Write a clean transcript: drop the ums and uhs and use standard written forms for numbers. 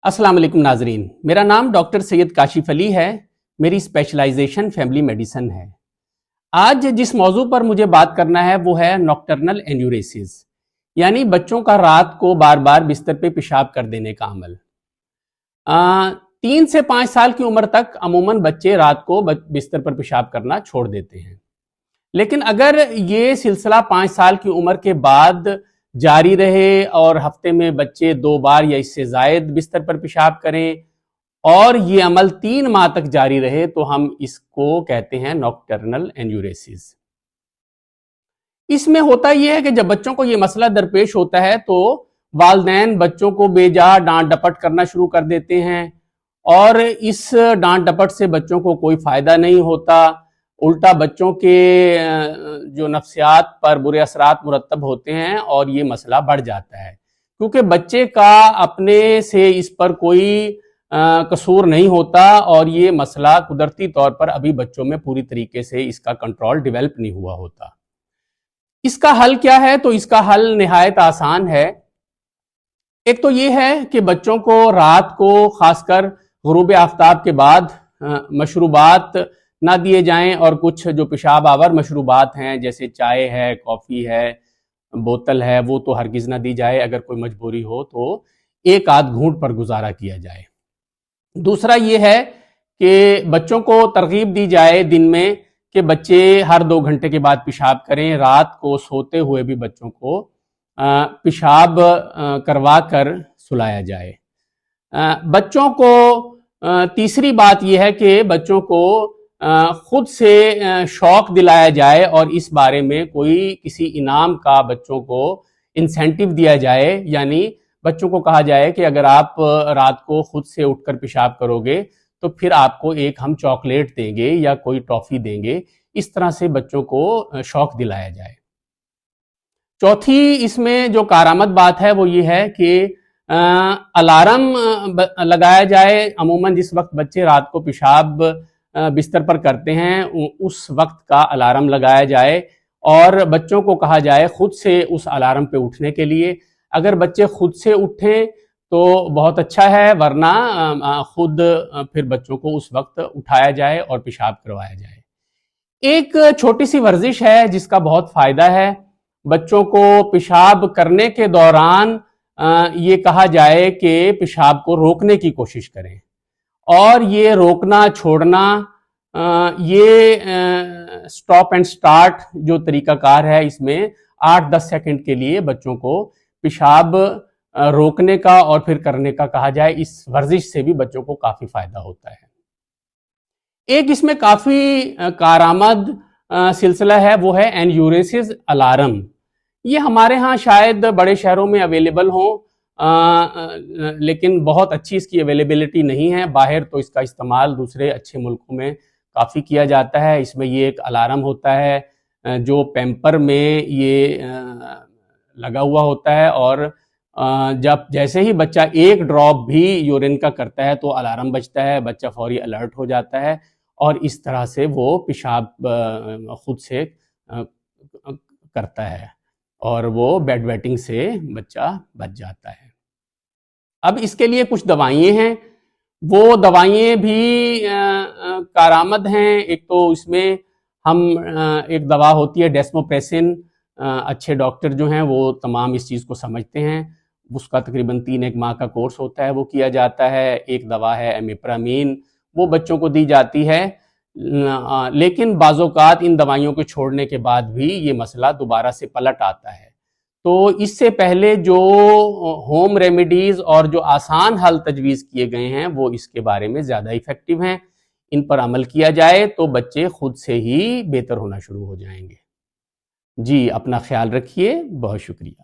अस्सलाम वालेकुम नाजरीन, मेरा नाम डॉक्टर सैयद काशिफ अली है। मेरी स्पेशलाइजेशन फैमिली मेडिसिन है। आज जिस मौजू पर मुझे बात करना है वो है नॉक्टर्नल एन्यूरेसिस, यानी बच्चों का रात को बार बार बिस्तर पे पेशाब कर देने का अमल। 3 से 5 साल की उम्र तक अमूमन बच्चे रात को बिस्तर पर पेशाब करना छोड़ देते हैं, लेकिन अगर ये सिलसिला 5 साल की उम्र के बाद जारी रहे और हफ्ते में बच्चे 2 बार या इससे जायद बिस्तर पर पेशाब करें और ये अमल 3 माह तक जारी रहे तो हम इसको कहते हैं नॉक्टर्नल एन्यूरेसिस। इसमें होता यह है कि जब बच्चों को ये मसला दरपेश होता है तो वालिदैन बच्चों को बेजा डांट डपट करना शुरू कर देते हैं और इस डांट डपट से बच्चों को कोई फायदा नहीं होता, उल्टा बच्चों के जो नफ्सियात पर बुरे असरात मुरतब होते हैं और ये मसला बढ़ जाता है, क्योंकि बच्चे का अपने से इस पर कोई कसूर नहीं होता और ये मसला कुदरती तौर पर अभी बच्चों में पूरी तरीके से इसका कंट्रोल डेवलप नहीं हुआ होता। इसका हल क्या है? तो इसका हल निहायत आसान है। एक तो ये है कि बच्चों को रात को खासकर गुरूब आफ्ताब के बाद मशरूबात ना दिए जाएं और कुछ जो पेशाब आवर मशरूबात हैं जैसे चाय है, कॉफ़ी है, बोतल है, वो तो हरगिज़ ना दी जाए। अगर कोई मजबूरी हो तो एक आध घूंट पर गुजारा किया जाए। दूसरा ये है कि बच्चों को तरगीब दी जाए दिन में कि बच्चे हर 2 घंटे के बाद पेशाब करें। रात को सोते हुए भी बच्चों को पेशाब करवा कर सुलाया जाए। बच्चों को तीसरी बात यह है कि बच्चों को खुद से शौक दिलाया जाए और इस बारे में कोई किसी इनाम का बच्चों को इंसेंटिव दिया जाए, यानी बच्चों को कहा जाए कि अगर आप रात को खुद से उठकर पेशाब करोगे तो फिर आपको एक हम चॉकलेट देंगे या कोई टॉफ़ी देंगे। इस तरह से बच्चों को शौक दिलाया जाए। चौथी इसमें जो कारामद बात है वो ये है कि अलार्म लगाया जाए। अमूमन जिस वक्त बच्चे रात को पेशाब बिस्तर पर करते हैं उस वक्त का अलार्म लगाया जाए और बच्चों को कहा जाए खुद से उस अलार्म पे उठने के लिए। अगर बच्चे खुद से उठें तो बहुत अच्छा है, वरना खुद फिर बच्चों को उस वक्त उठाया जाए और पेशाब करवाया जाए। एक छोटी सी वर्जिश है जिसका बहुत फायदा है। बच्चों को पेशाब करने के दौरान ये कहा जाए कि पेशाब को रोकने की कोशिश करें और ये रोकना छोड़ना ये स्टॉप एंड स्टार्ट जो तरीकाकार है इसमें 8-10 सेकंड के लिए बच्चों को पेशाब रोकने का और फिर करने का कहा जाए। इस वर्जिश से भी बच्चों को काफी फायदा होता है। एक इसमें काफी कारामद सिलसिला है वो है एन्यूरेसिस अलार्म। ये हमारे यहाँ शायद बड़े शहरों में अवेलेबल हो, लेकिन बहुत अच्छी इसकी अवेलेबिलिटी नहीं है। बाहर तो इसका इस्तेमाल दूसरे अच्छे मुल्कों में काफ़ी किया जाता है। इसमें ये एक अलार्म होता है जो पैम्पर में ये लगा हुआ होता है और जब जैसे ही बच्चा एक ड्रॉप भी यूरिन का करता है तो अलार्म बजता है, बच्चा फौरी अलर्ट हो जाता है और इस तरह से वो पेशाब खुद से करता है और वो बेड वेटिंग से बच्चा बच जाता है। अब इसके लिए कुछ दवाइयाँ हैं, वो दवाइयाँ भी कारामद हैं। एक तो इसमें हम एक दवा होती है डेस्मोप्रेसिन। अच्छे डॉक्टर जो हैं वो तमाम इस चीज़ को समझते हैं। उसका तकरीबन 3-1 माह का कोर्स होता है, वो किया जाता है। एक दवा है एमिप्रामीन, वो बच्चों को दी जाती है। लेकिन बाज़ोकात इन दवाइयों को छोड़ने के बाद भी ये मसला दोबारा से पलट आता है। तो इससे पहले जो होम रेमेडीज़ और जो आसान हल तजवीज़ किए गए हैं वो इसके बारे में ज़्यादा इफ़ेक्टिव हैं। इन पर अमल किया जाए तो बच्चे खुद से ही बेहतर होना शुरू हो जाएंगे। जी, अपना ख्याल रखिए। बहुत शुक्रिया।